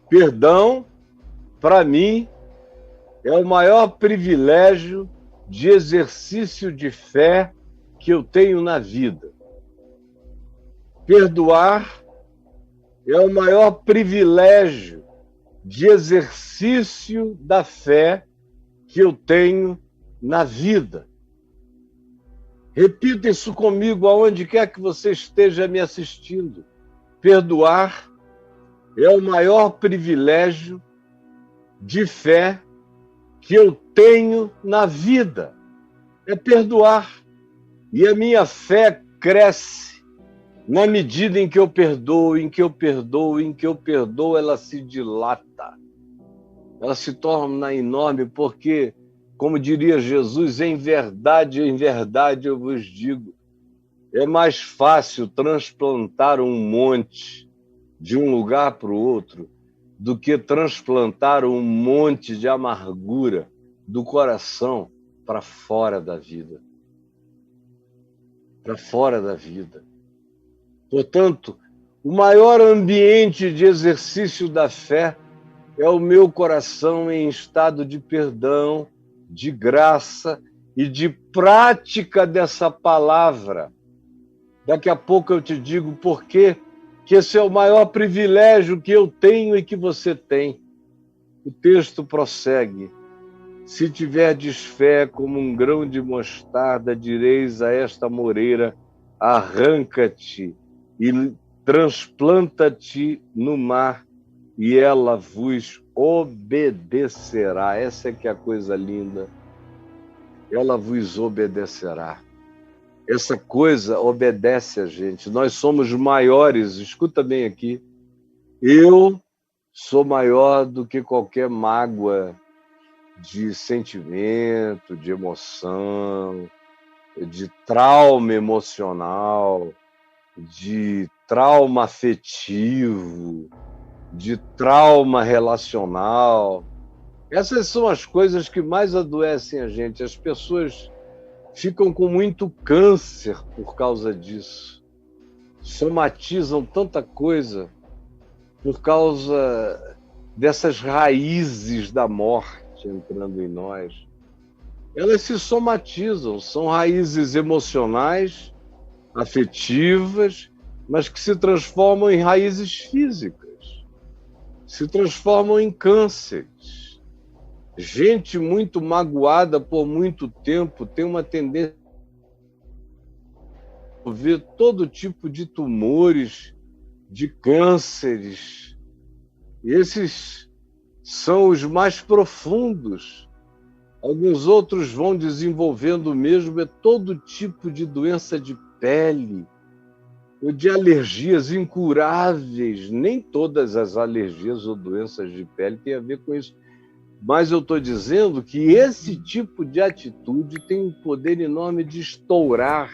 Perdão, para mim, é o maior privilégio de exercício de fé que eu tenho na vida. Perdoar é o maior privilégio de exercício da fé que eu tenho na vida. Repita isso comigo aonde quer que você esteja me assistindo. Perdoar é o maior privilégio de fé que eu tenho na vida. É perdoar. E a minha fé cresce na medida em que eu perdoo, em que eu perdoo, em que eu perdoo, ela se dilata. Ela se torna enorme porque, como diria Jesus, em verdade eu vos digo, é mais fácil transplantar um monte de um lugar para o outro do que transplantar um monte de amargura do coração para fora da vida. Para fora da vida. Portanto, o maior ambiente de exercício da fé é o meu coração em estado de perdão, de graça e de prática dessa palavra. Daqui a pouco eu te digo por quê, que esse é o maior privilégio que eu tenho e que você tem. O texto prossegue. Se tiverdes fé como um grão de mostarda, direis a esta moreira, arranca-te e transplanta-te no mar, e ela vos obedecerá. Essa é que é a coisa linda. Ela vos obedecerá. Essa coisa obedece a gente. Nós somos maiores, escuta bem aqui. Eu sou maior do que qualquer mágoa de sentimento, de emoção, de trauma emocional, de trauma afetivo, de trauma relacional. Essas são as coisas que mais adoecem a gente. As pessoas ficam com muito câncer por causa disso. Somatizam tanta coisa por causa dessas raízes da morte entrando em nós. Elas se somatizam, são raízes emocionais, afetivas, mas que se transformam em raízes físicas, se transformam em cânceres. Gente muito magoada por muito tempo tem uma tendência a ver todo tipo de tumores, de cânceres. E esses são os mais profundos. Alguns outros vão desenvolvendo mesmo todo tipo de doença de pele, ou de alergias incuráveis. Nem todas as alergias ou doenças de pele têm a ver com isso. Mas eu estou dizendo que esse tipo de atitude tem um poder enorme de estourar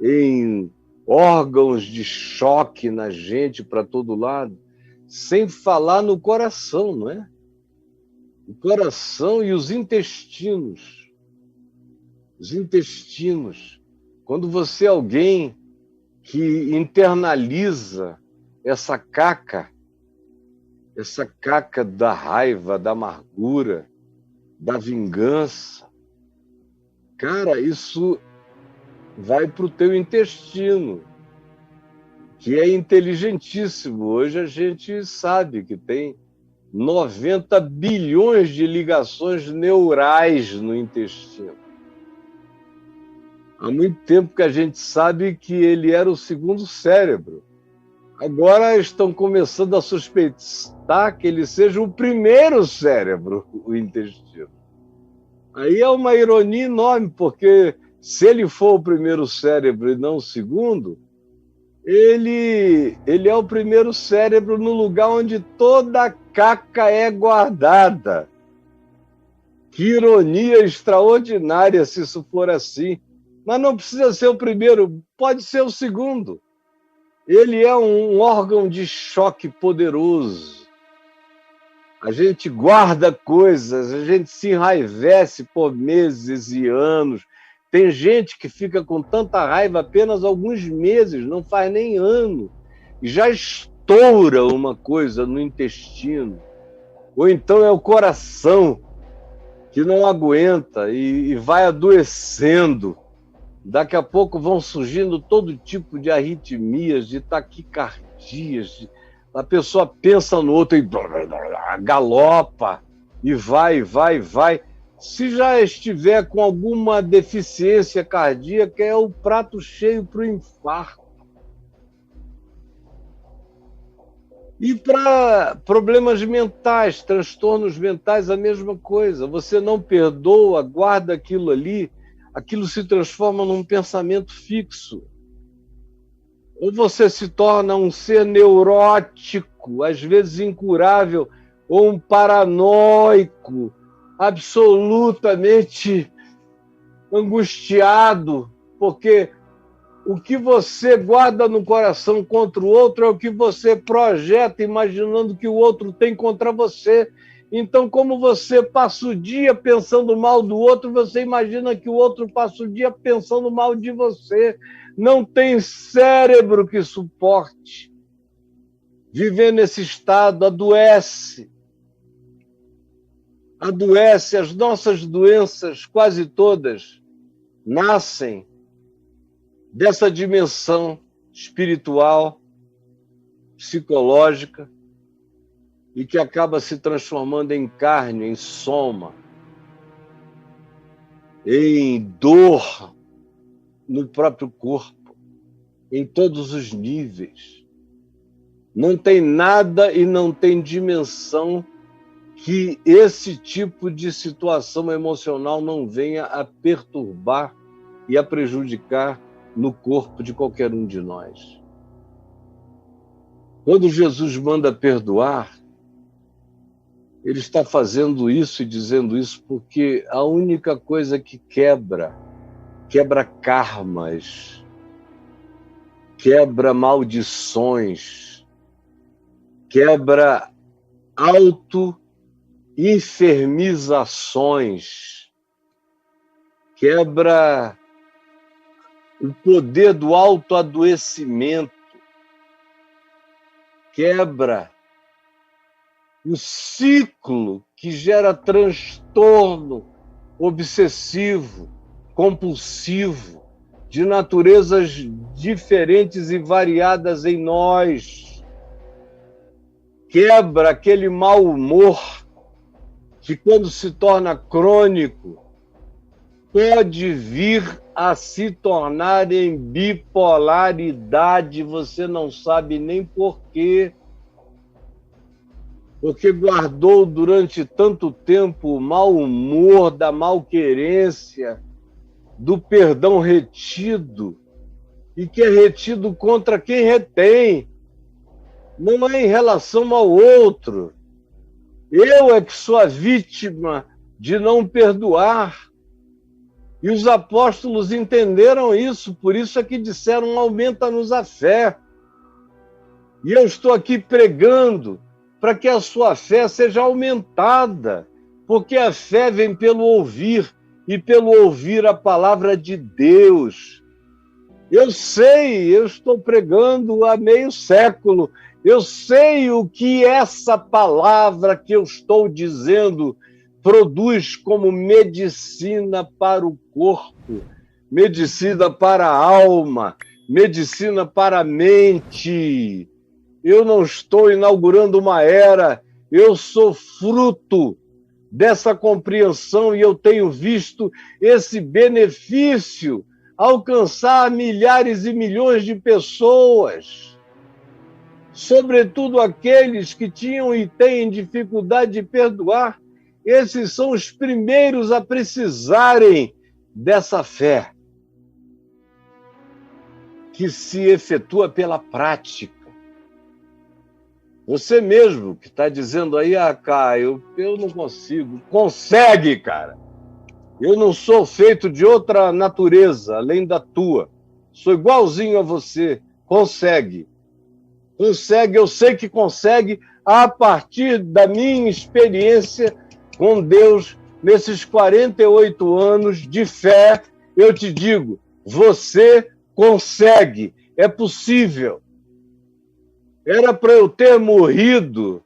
em órgãos de choque na gente para todo lado, sem falar no coração, não é? O coração e os intestinos. Os intestinos. Quando você é alguém que internaliza essa caca da raiva, da amargura, da vingança, cara, isso vai para o teu intestino, que é inteligentíssimo. Hoje a gente sabe que tem 90 bilhões de ligações neurais no intestino. Há muito tempo que a gente sabe que ele era o segundo cérebro. Agora estão começando a suspeitar que ele seja o primeiro cérebro, o intestino. Aí é uma ironia enorme, porque se ele for o primeiro cérebro e não o segundo, ele é o primeiro cérebro no lugar onde toda a caca é guardada. Que ironia extraordinária se isso for assim. Mas não precisa ser o primeiro, pode ser o segundo. Ele é um órgão de choque poderoso. A gente guarda coisas, a gente se enraivece por meses e anos. Tem gente que fica com tanta raiva apenas alguns meses, não faz nem ano, e já estoura estoura uma coisa no intestino, ou então é o coração que não aguenta e vai adoecendo. Daqui a pouco vão surgindo todo tipo de arritmias, de taquicardias. A pessoa pensa no outro e galopa, e vai. Se já estiver com alguma deficiência cardíaca, é o prato cheio para o infarto. E para problemas mentais, transtornos mentais, a mesma coisa. Você não perdoa, guarda aquilo ali, aquilo se transforma num pensamento fixo. Ou você se torna um ser neurótico, às vezes incurável, ou um paranoico, absolutamente angustiado, porque o que você guarda no coração contra o outro é o que você projeta, imaginando que o outro tem contra você. Então, como você passa o dia pensando mal do outro, você imagina que o outro passa o dia pensando mal de você. Não tem cérebro que suporte. Viver nesse estado adoece. Adoece. As nossas doenças, quase todas, nascem dessa dimensão espiritual, psicológica, e que acaba se transformando em carne, em soma, em dor no próprio corpo, em todos os níveis. Não tem nada e não tem dimensão que esse tipo de situação emocional não venha a perturbar e a prejudicar no corpo de qualquer um de nós. Quando Jesus manda perdoar, ele está fazendo isso e dizendo isso porque a única coisa que quebra karmas, quebra maldições, quebra auto-enfermizações, quebra o poder do autoadoecimento, quebra o ciclo que gera transtorno obsessivo, compulsivo, de naturezas diferentes e variadas em nós. Quebra aquele mau humor que, quando se torna crônico, pode vir a se tornar em bipolaridade, você não sabe nem por quê. Porque guardou durante tanto tempo o mau humor, da malquerência, do perdão retido, e que é retido contra quem retém, não é em relação ao outro. Eu é que sou a vítima de não perdoar. E os apóstolos entenderam isso, por isso é que disseram: aumenta-nos a fé. E eu estou aqui pregando para que a sua fé seja aumentada, porque a fé vem pelo ouvir, e pelo ouvir a palavra de Deus. Eu sei, eu estou pregando há meio século, eu sei o que essa palavra que eu estou dizendo produz como medicina para o corpo, medicina para a alma, medicina para a mente. Eu não estou inaugurando uma era, eu sou fruto dessa compreensão e eu tenho visto esse benefício alcançar milhares e milhões de pessoas, sobretudo aqueles que tinham e têm dificuldade de perdoar. Esses são os primeiros a precisarem dessa fé que se efetua pela prática. Você mesmo que está dizendo aí: Caio, eu não consigo. Consegue, cara. Eu não sou feito de outra natureza, além da tua. Sou igualzinho a você. Consegue. Consegue, eu sei que consegue, a partir da minha experiência com Deus, nesses 48 anos de fé, eu te digo, você consegue, é possível. Era para eu ter morrido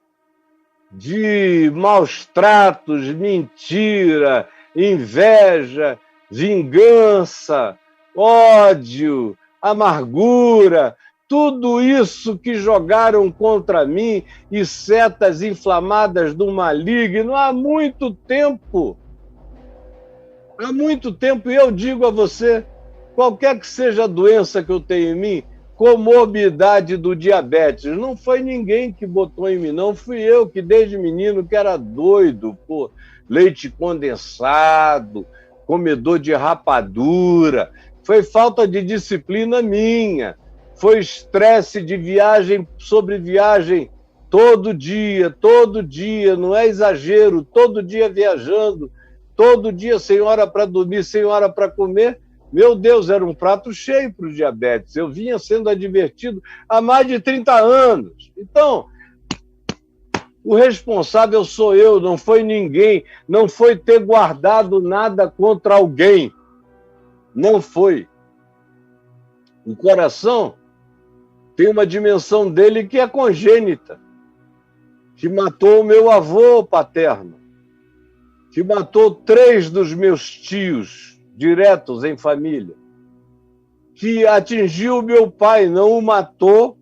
de maus tratos, mentira, inveja, vingança, ódio, amargura, tudo isso que jogaram contra mim e setas inflamadas do maligno há muito tempo. Há muito tempo, e eu digo a você, qualquer que seja a doença que eu tenho em mim, comorbidade do diabetes, não foi ninguém que botou em mim, não fui eu que desde menino que era doido, pô, leite condensado, comedor de rapadura, foi falta de disciplina minha, foi estresse de viagem sobre viagem, todo dia, não é exagero, todo dia viajando, todo dia sem hora para dormir, sem hora para comer. Meu Deus, era um prato cheio para o diabetes. Eu vinha sendo advertido há mais de 30 anos. Então, o responsável sou eu, não foi ninguém. Não foi ter guardado nada contra alguém. Não foi. O coração tem uma dimensão dele que é congênita, que matou o meu avô paterno, que matou 3 dos meus tios diretos em família, que atingiu o meu pai, não o matou,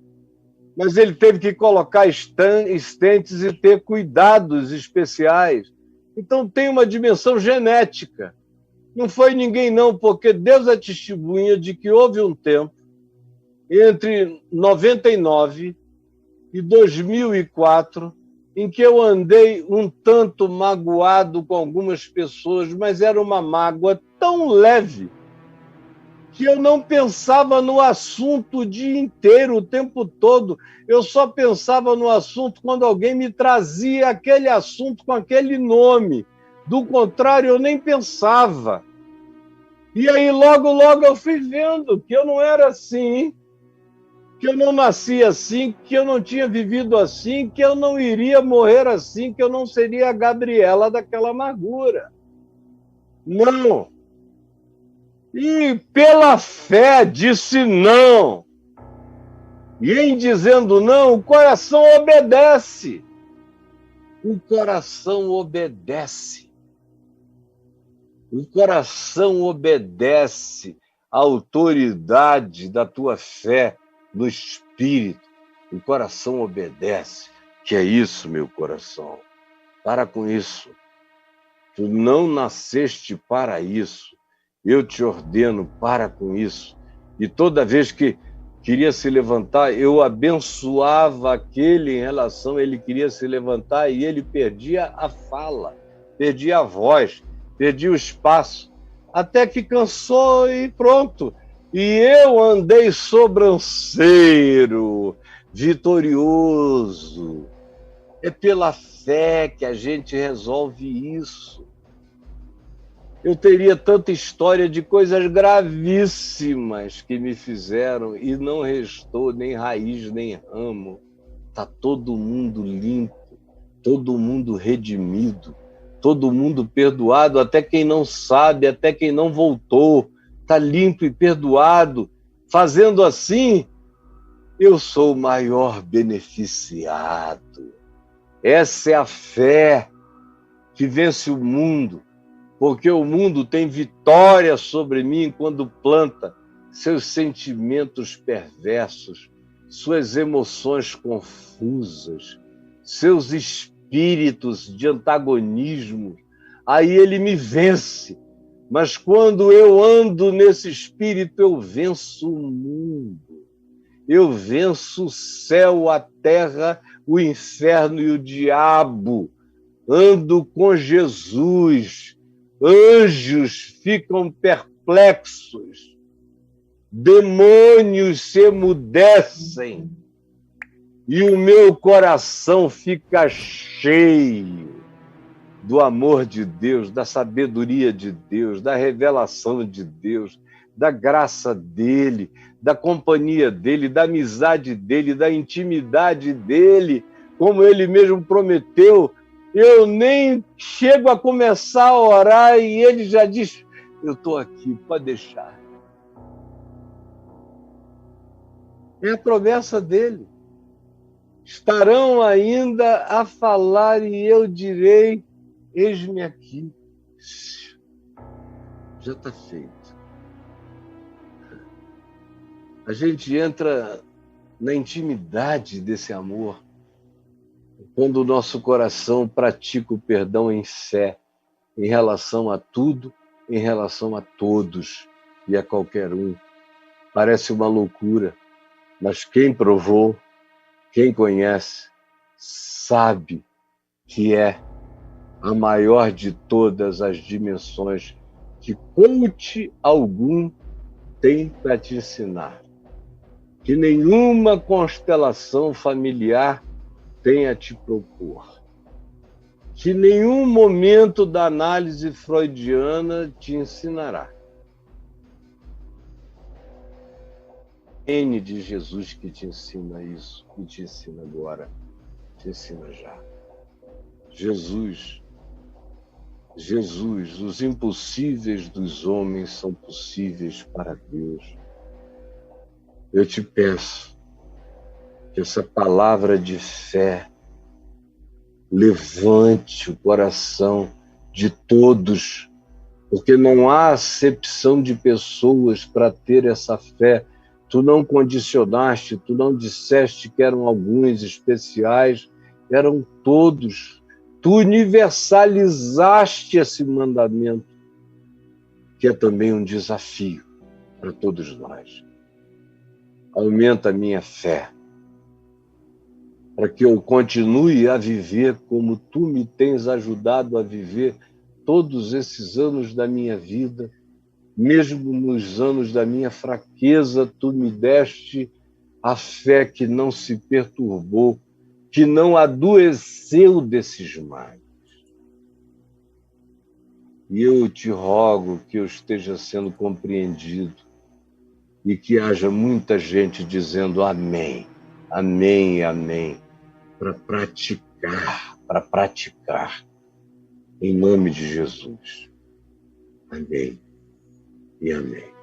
mas ele teve que colocar estentes e ter cuidados especiais. Então tem uma dimensão genética. Não foi ninguém não, porque Deus é testemunha de que houve um tempo, entre 99 e 2004, em que eu andei um tanto magoado com algumas pessoas, mas era uma mágoa tão leve que eu não pensava no assunto o dia inteiro, o tempo todo. Eu só pensava no assunto quando alguém me trazia aquele assunto com aquele nome. Do contrário, eu nem pensava. E aí, logo eu fui vendo que eu não era assim, que eu não nasci assim, que eu não tinha vivido assim, que eu não iria morrer assim, que eu não seria a Gabriela daquela amargura. Não. E pela fé disse não. E em dizendo não, o coração obedece. O coração obedece. O coração obedece à autoridade da tua fé no Espírito. O coração obedece. Que é isso, meu coração? Para com isso. Tu não nasceste para isso. Eu te ordeno, para com isso. E toda vez que queria se levantar, eu abençoava aquele em relação, ele queria se levantar e ele perdia a fala, perdia a voz, perdia o espaço, até que cansou e pronto. E eu andei sobranceiro, vitorioso. É pela fé que a gente resolve isso. Eu teria tanta história de coisas gravíssimas que me fizeram e não restou nem raiz nem ramo. Está todo mundo limpo, todo mundo redimido, todo mundo perdoado, até quem não sabe, até quem não voltou. Está limpo e perdoado. Fazendo assim, eu sou o maior beneficiado. Essa é a fé que vence o mundo. Porque o mundo tem vitória sobre mim quando planta seus sentimentos perversos, suas emoções confusas, seus espíritos de antagonismo. Aí ele me vence. Mas quando eu ando nesse espírito, eu venço o mundo. Eu venço o céu, a terra, o inferno e o diabo. Ando com Jesus. Anjos ficam perplexos, demônios se emudecem e o meu coração fica cheio do amor de Deus, da sabedoria de Deus, da revelação de Deus, da graça dele, da companhia dele, da amizade dele, da intimidade dele, como ele mesmo prometeu. Eu nem chego a começar a orar e ele já diz, eu estou aqui, pode deixar. É a promessa dele. Estarão ainda a falar e eu direi: eis-me aqui. Já está feito. A gente entra na intimidade desse amor quando o nosso coração pratica o perdão em fé, em relação a tudo, em relação a todos e a qualquer um. Parece uma loucura, mas quem provou, quem conhece, sabe que é a maior de todas as dimensões que coach algum tem para te ensinar, que nenhuma constelação familiar tem a te propor, que nenhum momento da análise freudiana te ensinará. N de Jesus que te ensina isso, que te ensina agora, te ensina já. Jesus, os impossíveis dos homens são possíveis para Deus. Eu te peço que essa palavra de fé levante o coração de todos, porque não há acepção de pessoas para ter essa fé. Tu não condicionaste, tu não disseste que eram alguns especiais, eram todos. Tu universalizaste esse mandamento, que é também um desafio para todos nós. Aumenta a minha fé, para que eu continue a viver como tu me tens ajudado a viver todos esses anos da minha vida. Mesmo nos anos da minha fraqueza, tu me deste a fé que não se perturbou, que não adoeceu desses males. E eu te rogo que eu esteja sendo compreendido e que haja muita gente dizendo amém, amém e amém, para praticar, em nome de Jesus. Amém e amém.